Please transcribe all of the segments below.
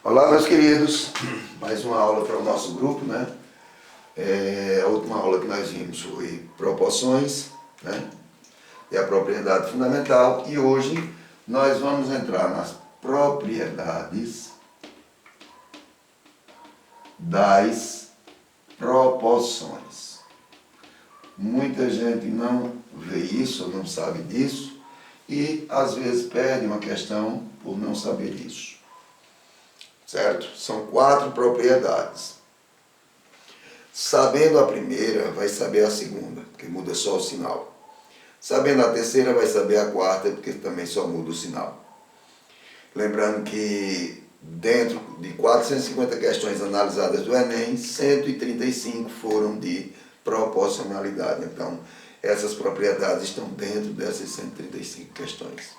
Olá, meus queridos, mais uma aula para o nosso grupo, né? A última aula que nós vimos foi proporções, né? E a propriedade fundamental, e hoje nós vamos entrar nas propriedades das proporções. Muita gente não vê isso, não sabe disso, e às vezes perde uma questão por não saber isso. Certo? São 4 propriedades. Sabendo a primeira, vai saber a segunda, porque muda só o sinal. Sabendo a terceira, vai saber a quarta, porque também só muda o sinal. Lembrando que dentro de 450 questões analisadas do Enem, 135 foram de proporcionalidade. Então, essas propriedades estão dentro dessas 135 questões.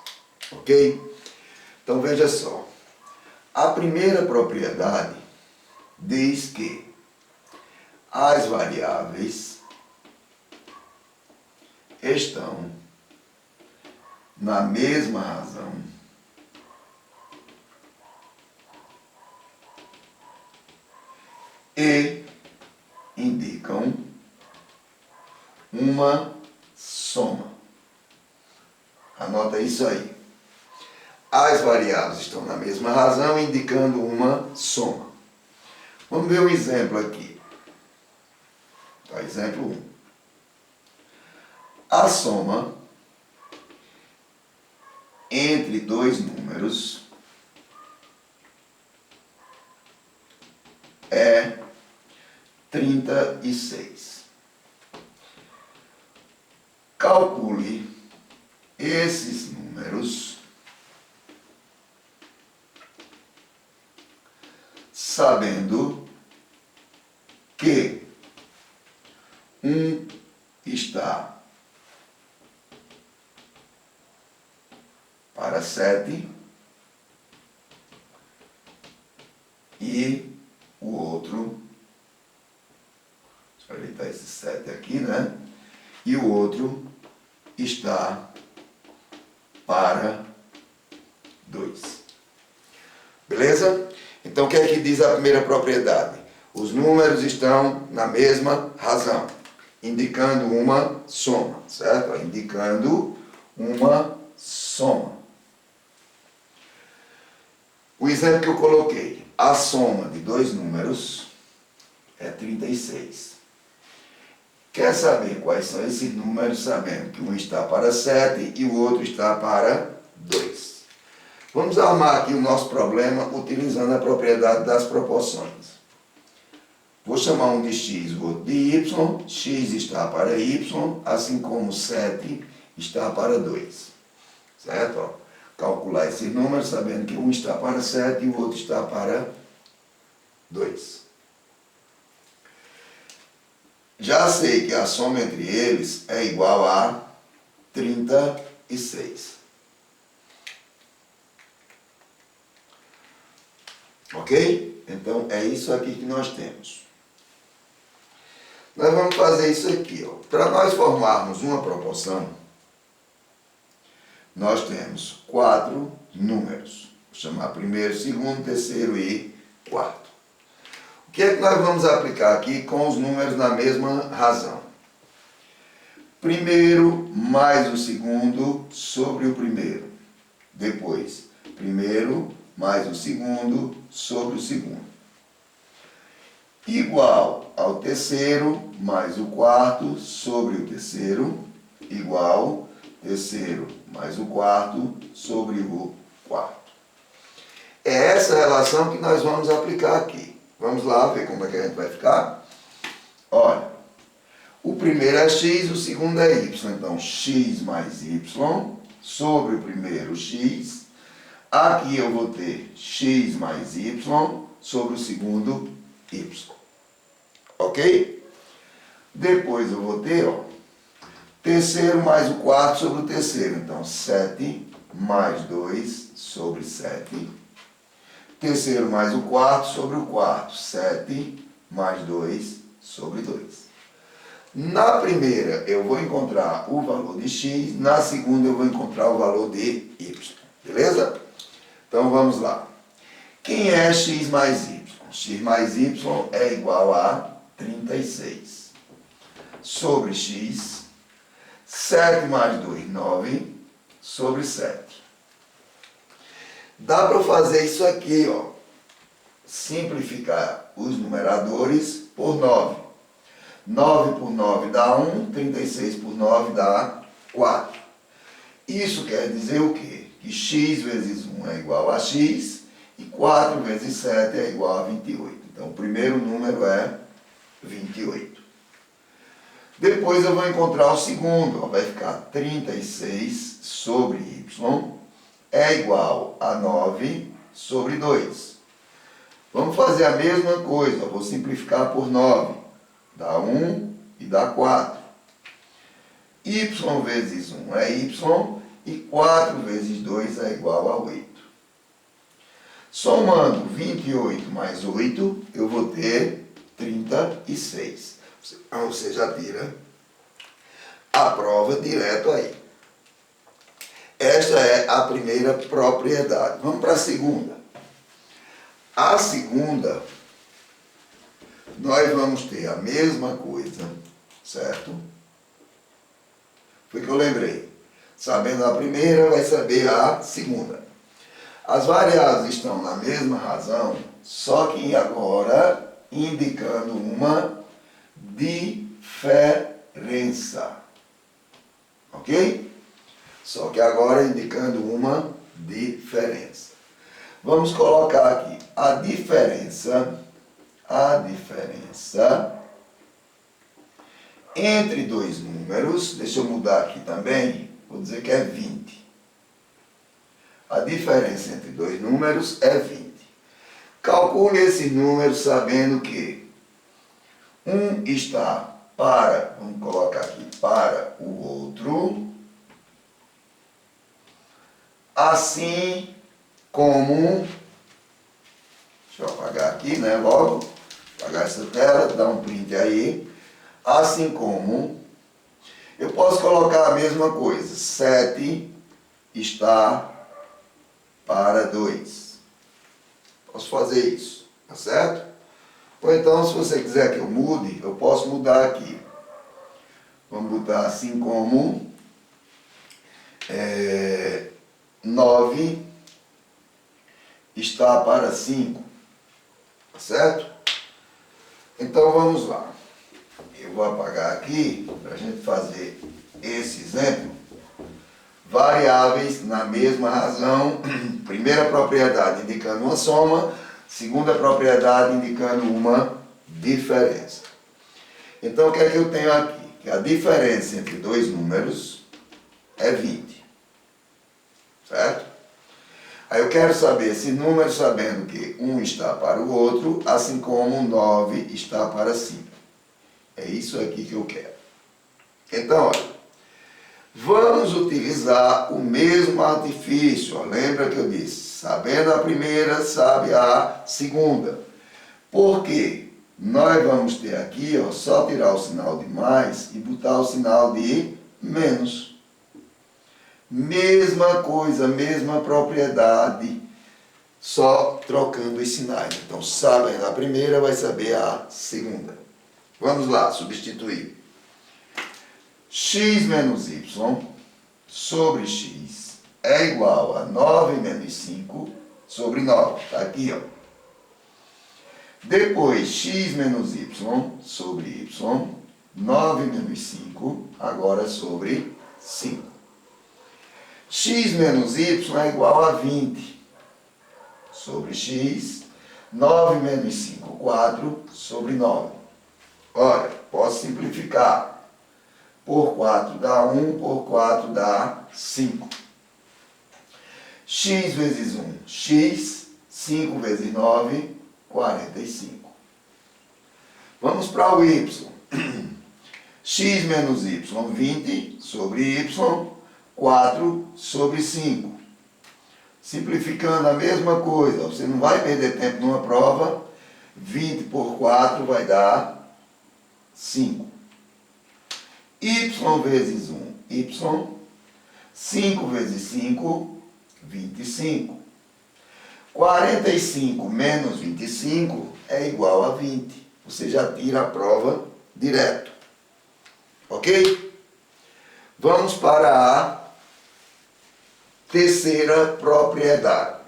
Ok? Então, veja só. A primeira propriedade diz que as variáveis estão na mesma razão e indicam uma soma. Anota isso aí. As variáveis estão na mesma razão, indicando uma soma. Vamos ver um exemplo aqui. Tá, exemplo 1. A soma entre dois números é 36. Calcule esses números sabendo que um está para 7 e o outro, deixa eu ajeitar esse 7 aqui, né? E o outro está para 2. Beleza? Então, o que é que diz a primeira propriedade? Os números estão na mesma razão, indicando uma soma, certo? Indicando uma soma. O exemplo que eu coloquei, a soma de dois números é 36. Quer saber quais são esses números, sabendo que um está para 7 e o outro está para 2. Vamos arrumar aqui o nosso problema utilizando a propriedade das proporções. Vou chamar um de x, o outro de y. X está para y, assim como 7 está para 2. Certo? Ó, calcular esses números sabendo que um está para 7 e o outro está para 2. Já sei que a soma entre eles é igual a 36. Ok? Então, é isso aqui que nós temos. Nós vamos fazer isso aqui. Para nós formarmos uma proporção, nós temos 4 números. Vou chamar primeiro, segundo, terceiro e quarto. O que é que nós vamos aplicar aqui com os números na mesma razão? Primeiro mais o segundo sobre o primeiro. Depois, primeiro mais o segundo sobre o segundo. Igual ao terceiro mais o quarto sobre o terceiro, igual terceiro mais o quarto sobre o quarto. É essa relação que nós vamos aplicar aqui. Vamos lá ver como é que a gente vai ficar. Olha, o primeiro é x, o segundo é y. Então, x mais y sobre o primeiro x. Aqui eu vou ter x mais y sobre o segundo y. Ok? Depois eu vou ter, ó, terceiro mais o quarto sobre o terceiro. Então, 7 mais 2 sobre 7. Terceiro mais o quarto sobre o quarto. 7 mais 2 sobre 2. Na primeira eu vou encontrar o valor de x. Na segunda eu vou encontrar o valor de y. Beleza? Então, vamos lá. Quem é x mais y? X mais y é igual a 36. Sobre x, 7 mais 2, 9, sobre 7. Dá para fazer isso aqui, ó. Simplificar os numeradores por 9. 9 por 9 dá 1, 36 por 9 dá 4. Isso quer dizer o quê? Que x vezes 1 é igual a x e 4 vezes 7 é igual a 28. Então, o primeiro número é 28. Depois eu vou encontrar o segundo, ó, vai ficar 36 sobre y é igual a 9 sobre 2. Vamos fazer a mesma coisa, vou simplificar por 9. Dá 1 e dá 4. Y vezes 1 é y e 4 vezes 2 é igual a 8. Somando 28 mais 8, eu vou ter 36. Então, você já tira a prova direto aí. Esta é a primeira propriedade. Vamos para a segunda. A segunda, nós vamos ter a mesma coisa, certo? Foi que eu lembrei. Sabendo a primeira, vai saber a segunda. As variáveis estão na mesma razão, só que agora indicando uma diferença. Ok? Só que agora indicando uma diferença. Vamos colocar aqui a diferença entre dois números. Deixa eu mudar aqui também, vou dizer que é 20. A diferença entre dois números é 20. Calcule esses números sabendo que um está para, vamos colocar aqui, para o outro, assim como, deixa eu apagar aqui, né, logo, apagar essa tela, dar um print aí, assim como, eu posso colocar a mesma coisa, 7 está para 2. Posso fazer isso, tá certo? Ou então, se você quiser que eu mude, eu posso mudar aqui. Vamos botar assim como 9 está para 5, tá certo? Então, vamos lá. Eu vou apagar aqui, para a gente fazer esse exemplo. Variáveis na mesma razão. Primeira propriedade indicando uma soma, segunda propriedade indicando uma diferença. Então, o que é que eu tenho aqui? Que a diferença entre dois números é 20. Certo? Aí eu quero saber esse número sabendo que um está para o outro, assim como 9 está para 5. É isso aqui que eu quero. Então, olha. Vamos utilizar o mesmo artifício. Ó. Lembra que eu disse, sabendo a primeira, sabe a segunda. Por quê? Nós vamos ter aqui, ó, só tirar o sinal de mais e botar o sinal de menos. Mesma coisa, mesma propriedade, só trocando os sinais. Então, sabendo a primeira, vai saber a segunda. Vamos lá, substituir. X menos y sobre x é igual a 9 menos 5 sobre 9. Está aqui, ó. Depois, x menos y sobre y, 9 menos 5, agora sobre 5. X menos y é igual a 20 sobre x, 9 menos 5, 4 sobre 9. Olha, posso simplificar. Por 4 dá 1, por 4 dá 5. X vezes 1, x, 5 vezes 9, 45. Vamos para o y. X menos y, 20 sobre y, 4 sobre 5. Simplificando a mesma coisa, você não vai perder tempo numa prova, 20 por 4 vai dar 5. Y vezes 1, y, 5 vezes 5, 25. 45 menos 25 é igual a 20. Você já tira a prova direto. Ok? Vamos para a terceira propriedade.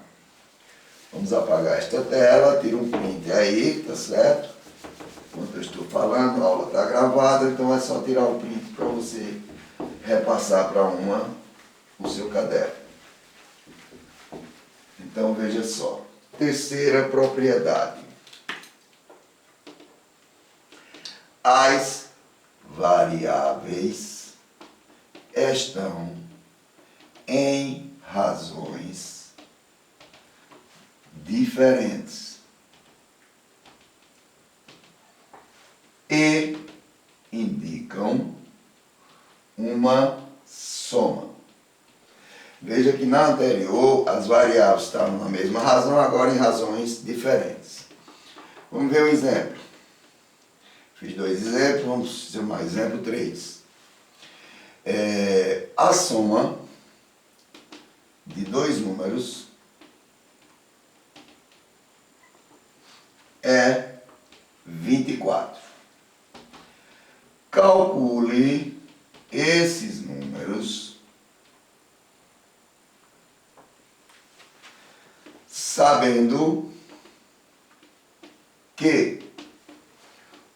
Vamos apagar esta tela, tira um print aí, tá certo? Enquanto eu estou falando, a aula está gravada, então é só tirar o print para você repassar para o seu caderno. Então veja só, terceira propriedade. As variáveis estão em razões diferentes e indicam uma soma. Veja que na anterior as variáveis estavam na mesma razão, agora em razões diferentes. Vamos ver um exemplo. Fiz 2 exemplos, vamos chamar exemplo 3. A soma de 2 números é 24. Calcule esses números sabendo que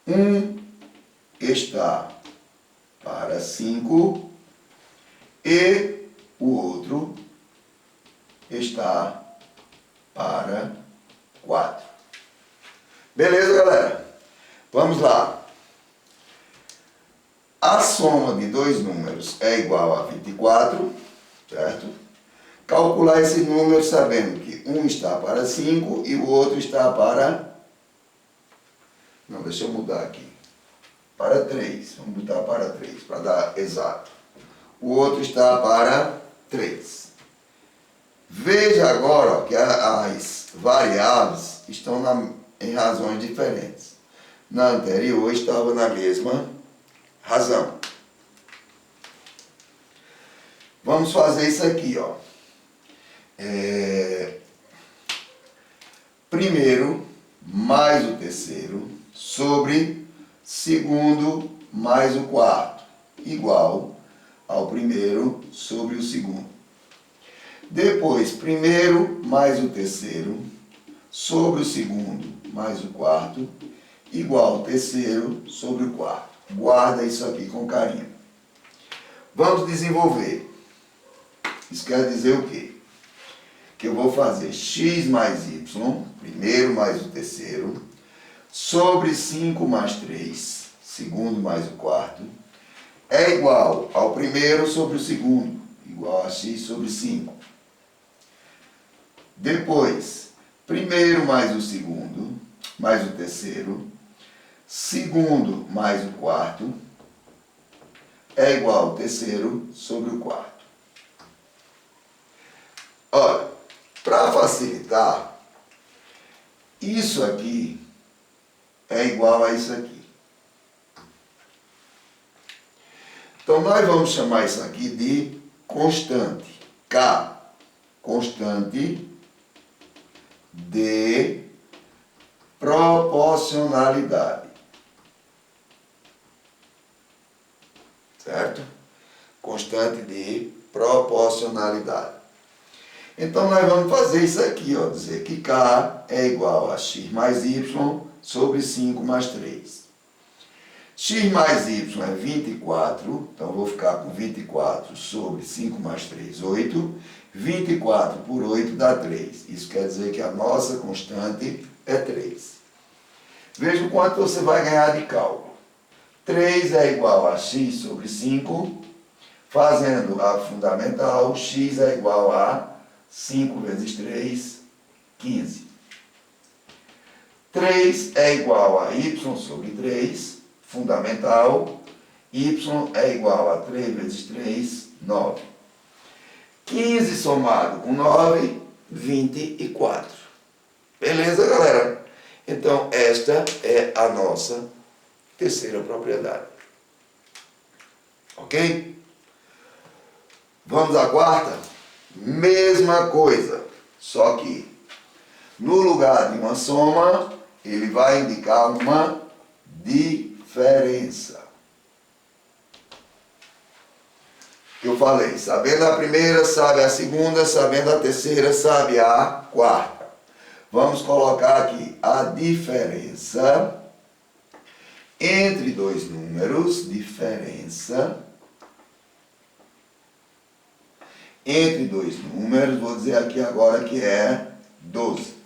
um está para 5 e o outro está para 4. Beleza, galera? Vamos lá. A soma de 2 números é igual a 24, certo? Calcular esse número sabendo que um está para 5 e o outro está para... Não, deixa eu mudar aqui. Para 3. Vamos botar para 3, para dar exato. O outro está para 3. Veja agora que as variáveis estão em razões diferentes. Na anterior estava na mesma razão. Vamos fazer isso aqui, ó. Primeiro mais o terceiro sobre segundo mais o quarto, igual ao primeiro sobre o segundo. Depois, primeiro mais o terceiro sobre o segundo mais o quarto, igual ao terceiro sobre o quarto. Guarda isso aqui com carinho. Vamos desenvolver. Isso quer dizer o quê? Que eu vou fazer x mais y, primeiro mais o terceiro, sobre 5 mais 3, segundo mais o quarto, é igual ao primeiro sobre o segundo, igual a x sobre 5. Depois, primeiro mais o segundo, mais o terceiro, segundo mais o quarto, é igual ao terceiro sobre o quarto. Olha, para facilitar, isso aqui é igual a isso aqui. Então, nós vamos chamar isso aqui de constante. K, constante de proporcionalidade. Certo? Constante de proporcionalidade. Então, nós vamos fazer isso aqui, ó, dizer que K é igual a x mais y sobre 5 mais 3. X mais y é 24, então vou ficar com 24 sobre 5 mais 3, 8. 24 por 8 dá 3. Isso quer dizer que a nossa constante é 3. Veja o quanto você vai ganhar de cálculo. 3 é igual a x sobre 5. Fazendo a fundamental, x é igual a 5 vezes 3, 15. 3 é igual a y sobre 3, fundamental. Y é igual a 3 vezes 3, 9. 15 somado com 9, 24. Beleza, galera? Então, esta é a nossa terceira propriedade. Ok? Vamos à quarta? Mesma coisa, só que No lugar de uma soma, ele vai indicar uma diferença. Eu falei, sabendo a primeira, sabe a segunda, sabendo a terceira, sabe a quarta. Vamos colocar aqui a diferença entre dois números, diferença entre dois números, vou dizer aqui agora que é 12.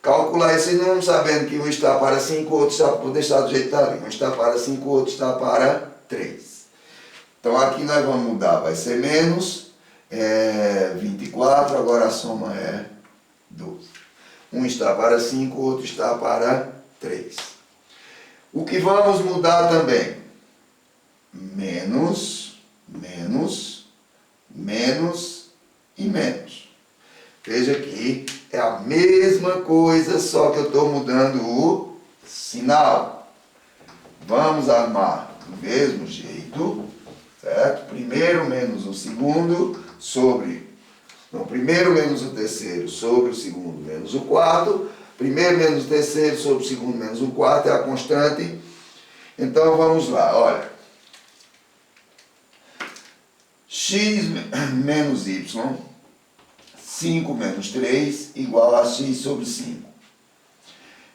Calcular esse número sabendo que um está para 5, o outro está, vou deixar do jeito que está ali, um está para 5, o outro está para 3. Então aqui nós vamos mudar, vai ser menos 24, agora a soma é 12. Um está para 5, o outro está para 3. O que vamos mudar também? Menos, menos, menos e menos. Veja que é a mesma coisa, só que eu estou mudando o sinal. Vamos armar do mesmo jeito, certo? Primeiro menos o segundo sobre... Não, primeiro menos o terceiro sobre o segundo menos o quarto. Primeiro menos o terceiro sobre o segundo menos o quarto é a constante. Então vamos lá, olha. X menos y, 5 menos 3, igual a x sobre 5.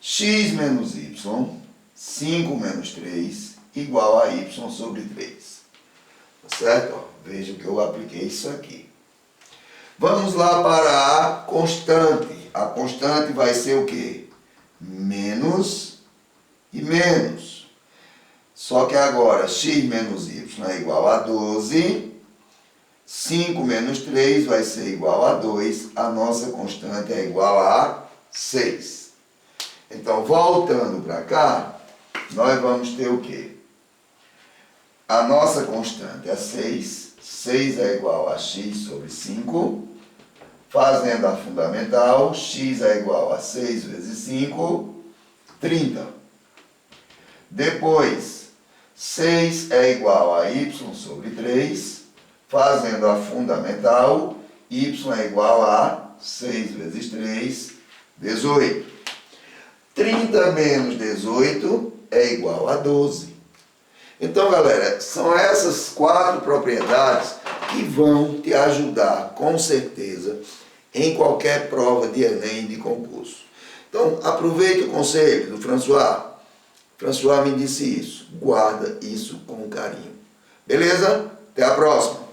X menos y, 5 menos 3, igual a y sobre 3. Tá certo? Ó, veja que eu apliquei isso aqui. Vamos lá para a constante. A constante vai ser o quê? Menos e menos. Só que agora x menos y é igual a 12. 5 menos 3 vai ser igual a 2. A nossa constante é igual a 6. Então, voltando para cá, nós vamos ter o quê? A nossa constante é 6. 6 é igual a x sobre 5. Fazendo a fundamental, x é igual a 6 vezes 5, 30. Depois, 6 é igual a y sobre 3. Fazendo a fundamental, y é igual a 6 vezes 3, 18. 30 menos 18 é igual a 12. Então, galera, são essas 4 propriedades que vão te ajudar, com certeza, em qualquer prova de Enem de concurso. Então, aproveite o conselho do François. François me disse isso. Guarda isso com carinho. Beleza? Até a próxima.